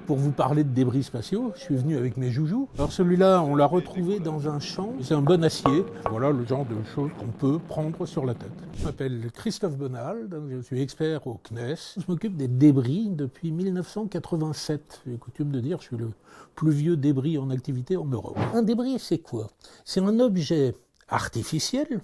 pour vous parler de débris spatiaux. Je suis venu avec mes joujoux. Alors celui-là, on l'a retrouvé dans un champ. C'est un bon acier. Voilà le genre de choses qu'on peut prendre sur la tête. Je m'appelle Christophe Bonald, je suis expert au CNES. Je m'occupe des débris depuis 1987. J'ai coutume de dire que je suis le plus vieux débris en activité en Europe. Un débris, c'est quoi? C'est un objet artificiel,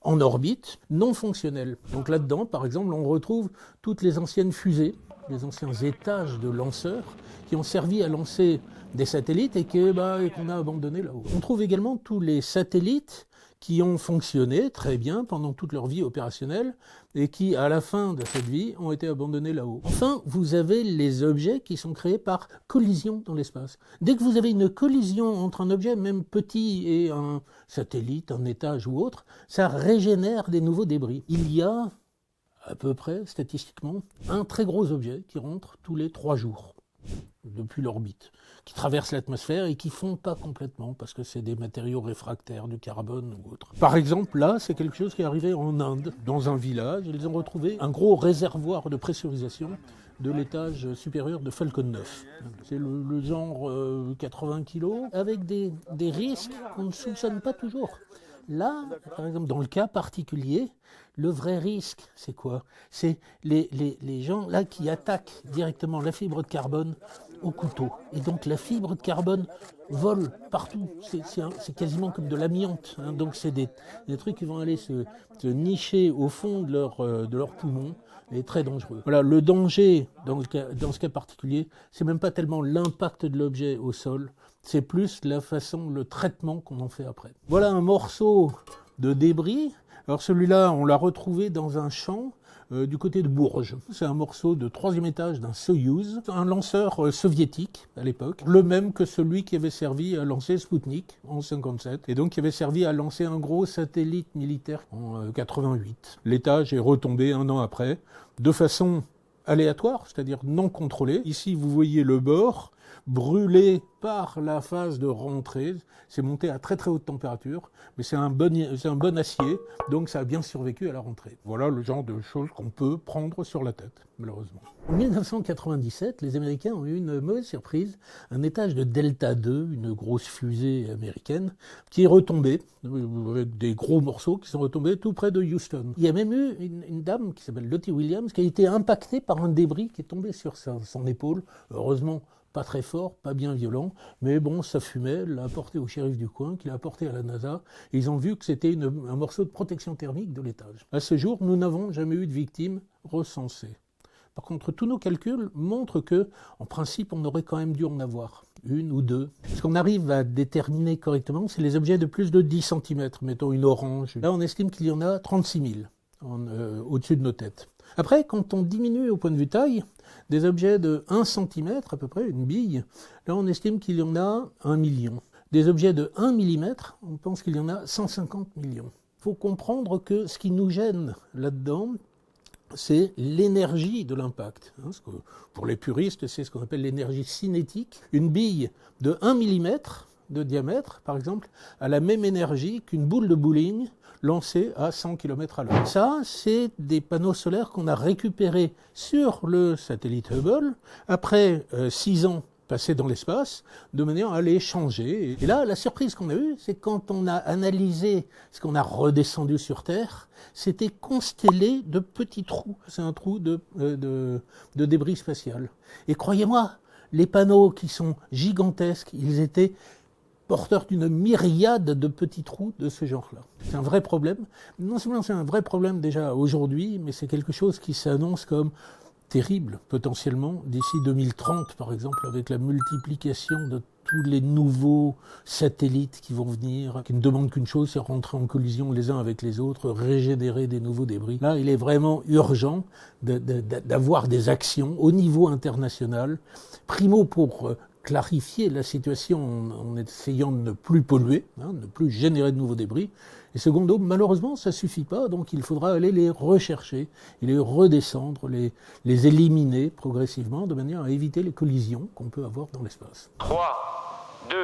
en orbite, non fonctionnel. Donc là-dedans, par exemple, on retrouve toutes les anciennes fusées, les anciens étages de lanceurs qui ont servi à lancer des satellites et qu'on a abandonnés là-haut. On trouve également tous les satellites qui ont fonctionné très bien pendant toute leur vie opérationnelle et qui, à la fin de cette vie, ont été abandonnés là-haut. Enfin, vous avez les objets qui sont créés par collision dans l'espace. Dès que vous avez une collision entre un objet, même petit, et un satellite, un étage ou autre, ça régénère des nouveaux débris. Il y a, à peu près, statistiquement, un très gros objet qui rentre tous les 3 jours depuis l'orbite, qui traversent l'atmosphère et qui ne fondent pas complètement parce que c'est des matériaux réfractaires, du carbone ou autre. Par exemple, là, c'est quelque chose qui est arrivé en Inde, dans un village. Ils ont retrouvé un gros réservoir de pressurisation de l'étage supérieur de Falcon 9. C'est le genre 80 kg, avec des risques qu'on ne soupçonne pas toujours. Là, par exemple, dans le cas particulier, le vrai risque, c'est quoi? C'est les gens là qui attaquent directement la fibre de carbone au couteau. Et donc la fibre de carbone vole partout. C'est quasiment comme de l'amiante. Hein. Donc c'est des trucs qui vont aller se nicher au fond de leur poumon et très dangereux. Voilà, le danger dans ce cas particulier, c'est même pas tellement l'impact de l'objet au sol, c'est plus la façon, le traitement qu'on en fait après. Voilà un morceau de débris. Alors celui-là, on l'a retrouvé dans un champ du côté de Bourges. C'est un morceau de 3e étage d'un Soyouz, un lanceur soviétique à l'époque, le même que celui qui avait servi à lancer Sputnik en 1957, et donc qui avait servi à lancer un gros satellite militaire en 88. L'étage est retombé un an après, de façon aléatoire, c'est-à-dire non contrôlée. Ici, vous voyez le bord brûlé par la phase de rentrée. C'est monté à très très haute température, mais c'est un bon acier, donc ça a bien survécu à la rentrée. Voilà le genre de choses qu'on peut prendre sur la tête, malheureusement. En 1997, les Américains ont eu une mauvaise surprise. Un étage de Delta II, une grosse fusée américaine, qui est retombée, avec des gros morceaux qui sont retombés tout près de Houston. Il y a même eu une dame qui s'appelle Lottie Williams, qui a été impactée par un débris qui est tombé sur son épaule. Heureusement, pas très fort, pas bien violent, mais bon, ça fumait, elle l'a apporté au shérif du coin, qui l'a apporté à la NASA, et ils ont vu que c'était un morceau de protection thermique de l'étage. À ce jour, nous n'avons jamais eu de victimes recensées. Par contre, tous nos calculs montrent que, en principe, on aurait quand même dû en avoir une ou deux. Ce qu'on arrive à déterminer correctement, c'est les objets de plus de 10 cm, mettons une orange. Là, on estime qu'il y en a 36 000 au-dessus de nos têtes. Après, quand on diminue au point de vue taille, des objets de 1 cm à peu près, une bille, là on estime qu'il y en a 1 million. Des objets de 1 mm, on pense qu'il y en a 150 millions. Il faut comprendre que ce qui nous gêne là-dedans, c'est l'énergie de l'impact. Pour les puristes, c'est ce qu'on appelle l'énergie cinétique. Une bille de 1 mm de diamètre, par exemple, a la même énergie qu'une boule de bowling lancée à 100 km à l'heure. Ça, c'est des panneaux solaires qu'on a récupérés sur le satellite Hubble après 6 ans passés dans l'espace, de manière à les changer. Et là, la surprise qu'on a eue, c'est quand on a analysé ce qu'on a redescendu sur Terre, c'était constellé de petits trous. C'est un trou de débris spatial. Et croyez-moi, les panneaux qui sont gigantesques, ils étaient porteur d'une myriade de petits trous de ce genre-là. C'est un vrai problème. Non seulement c'est un vrai problème déjà aujourd'hui, mais c'est quelque chose qui s'annonce comme terrible, potentiellement, d'ici 2030, par exemple, avec la multiplication de tous les nouveaux satellites qui vont venir, qui ne demandent qu'une chose, c'est rentrer en collision les uns avec les autres, régénérer des nouveaux débris. Là, il est vraiment urgent d'avoir des actions au niveau international, primo pour clarifier la situation en essayant de ne plus polluer, ne plus générer de nouveaux débris. Et secondo, malheureusement, ça ne suffit pas, donc il faudra aller les rechercher et les redescendre, les éliminer progressivement de manière à éviter les collisions qu'on peut avoir dans l'espace. 3, 2,